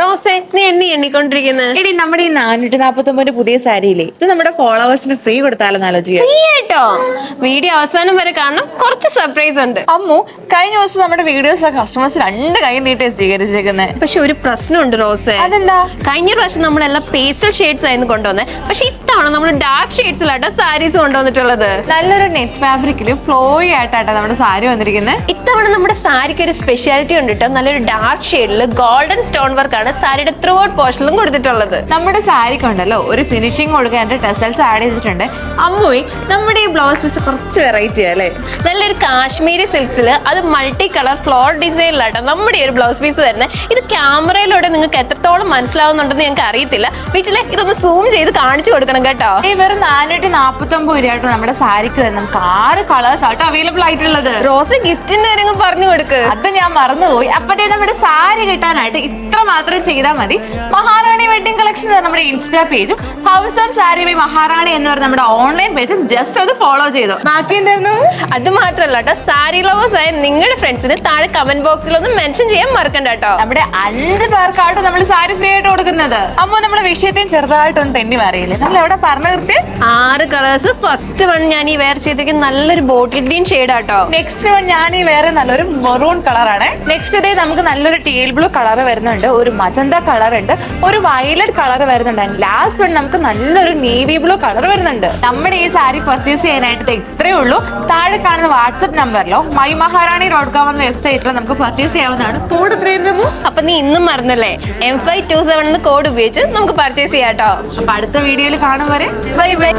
റോസേ, നീ എണ്ണിക്കൊണ്ടിരിക്കുന്നത്? എടി നമ്മുടെ ഈ 449 പുതിയ സാരിയില്ലേ, ഇത് നമ്മുടെ ഫോളോവേഴ്സിന് ഫ്രീ കൊടുത്താലെന്ന് ആലോചിക്കുക. ഫ്രീ ആയിട്ടോ? വീഡിയോ അവസാനം വരെ കാണണം, കുറച്ച് സർപ്രൈസ് ഉണ്ട്. അമ്മു, കഴിഞ്ഞ ദിവസം നമ്മുടെ വീഡിയോസ് കസ്റ്റമേഴ്സ് 2 കൈ നീട്ടേ സ്വീകരിച്ചേക്കുന്നത്. പക്ഷെ ഒരു പ്രശ്നമുണ്ട് റോസേ. അതെന്താ? കഴിഞ്ഞ പ്രാവശ്യം നമ്മളെല്ലാം പേസ്റ്റൽ ഷെയ്ഡ്സ് ആയിരുന്നു കൊണ്ടുവന്നത്. പക്ഷെ ഇത്തവണ നമ്മൾ ഡാർക്ക് ഷെയ്ഡ്സിലാട്ടോ സാരീസ് കൊണ്ടുവന്നിട്ടുള്ളത്. നല്ലൊരു നെറ്റ് ഫാബ്രിക്കില് ഫ്ലോയി ആയിട്ടാട്ടോ നമ്മുടെ സാരി വന്നിരിക്കുന്നത്. ഇത്തവണ നമ്മുടെ സാരിക്ക് ഒരു സ്പെഷ്യാലിറ്റി ഉണ്ട് കേട്ടോ. നല്ലൊരു ഡാർക്ക് ഷെയ്ഡിൽ ഗോൾഡൻ സ്റ്റോൺ വർക്കാണ് സാരിയുടെ ത്രൂ ഔട്ട് പോർഷനിലും കൊടുത്തിട്ടുള്ളത്. നമ്മുടെ സാരിക്ക് ഉണ്ടല്ലോ ഒരു ഫിനിഷിംഗ് കൊടുക്കാനായിട്ട് ടെസൽസ് ആഡ് ചെയ്തിട്ടുണ്ട്. അമ്മുയി, നമ്മുടെ ഈ ബ്ലൗസ് പീസ് കുറച്ച് വെറൈറ്റി അല്ലേ? നല്ലൊരു കാശ്മീരി സിൽക്സിൽ അത് മൾട്ടി കളർ ഫ്ലോർ ഡിസൈനിലാട്ടോ നമ്മുടെ ഒരു ബ്ലൗസ് പീസ് വരുന്നത്. ഇത് ക്യാമറയിലൂടെ നിങ്ങൾക്ക് എത്രത്തോളം മനസ്സിലാവുന്നുണ്ടെന്ന് ഞങ്ങൾക്ക് അറിയത്തില്ല. വീട്ടിലെ ഇതൊന്ന് സൂം ചെയ്ത് കാണിച്ചു കൊടുക്കണം കേട്ടോ. ഈ വെറും 449 രൂപയായിട്ട് നമ്മുടെ സാരിക്ക് വരുന്ന നമുക്ക് 6 കളേഴ്സ് ആട്ടോ അവൈലബിൾ ആയിട്ടുള്ളത്. റോസ് ഗിഫ്റ്റിന്റെ കാര്യങ്ങൾ പറഞ്ഞു കൊടുക്ക്. അത് ഞാൻ മറന്നുപോയി. അപ്പത്തേ നമ്മുടെ സാരി കിട്ടാനായിട്ട് ഇത്ര മാത്രം ചെയ്താൽ മതി. മഹാറാണി വെഡിങ് കളക്ഷൻ നമ്മുടെ ഇൻസ്റ്റാ പേജും ഹൗസ് ഓഫ് സാരി ബൈ മഹാറാണി എന്ന് പറഞ്ഞ നമ്മുടെ ഓൺലൈൻ പേജും ജസ്റ്റ് ഒന്ന് ഫോളോ ചെയ്തു. ബാക്കി എന്തായിരുന്നു? അത് മാത്രല്ല കേട്ടോ, സാരി ലവേഴ്സ് ആയ നിങ്ങളുടെ ഫ്രണ്ട്സിന് താഴെ കമന്റ് ബോക്സിൽ ഒന്ന് മെൻഷൻ ചെയ്യാൻ മറക്കണ്ട കേട്ടോ. നമ്മുടെ 5 പേർക്കായിട്ട് നമ്മൾ സാരി ഫ്രീ ആയിട്ട് കൊടുക്കുന്നത്. അമ്മ നമ്മളെ വിഷയത്തെയും ചെറുതായിട്ടൊന്ന് തെന്നി മാറിയില്ലേ? നമ്മൾ എവിടെ പറഞ്ഞു നിർത്തി? 6 കളേഴ്സ്. ഫസ്റ്റ് വൺ ഞാൻ ഈ വെയർ ചെയ്തിരിക്കുന്ന നല്ലൊരു ബോട്ടിൽ ഗ്രീൻ ഷെയ്ഡ് ആട്ടോ. നെക്സ്റ്റ് വൺ ഞാൻ ഈ വേറെ നല്ലൊരു മെറൂൺ കളറാണ്. നെക്സ്റ്റ് ഡേ നമുക്ക് നല്ലൊരു ടീൽ ബ്ലൂ കളർ വരുന്നുണ്ട്, ഒരു മജന്ത കളർ ഉണ്ട്, ഒരു വയലറ്റ് കളർ വരുന്നുണ്ട്. ലാസ്റ്റ് വൺ നമുക്ക് നല്ലൊരു നേവി ബ്ലൂ കളർ വരുന്നുണ്ട്. നമ്മുടെ ഈ സാരി പർച്ചേസ് ചെയ്യാനായിട്ട് ഇത്രയേ ഉള്ളൂ. താഴെ കാണുന്ന വാട്സ്ആപ്പ് നമ്പറിലോ mymaharani.com എന്ന വെബ്സൈറ്റിലോ നമുക്ക് പർച്ചേസ് ചെയ്യാവുന്നതാണ്. കോഡ് എത്രയായിരുന്നു? അപ്പൊ നീ ഇന്നും മറന്നല്ലേ? M527 എന്ന കോഡ് ഉപയോഗിച്ച് നമുക്ക് പർച്ചേസ് ചെയ്യാട്ടോ. അപ്പൊ അടുത്ത വീഡിയോയിൽ കാണും വരെ ബൈ ബൈ.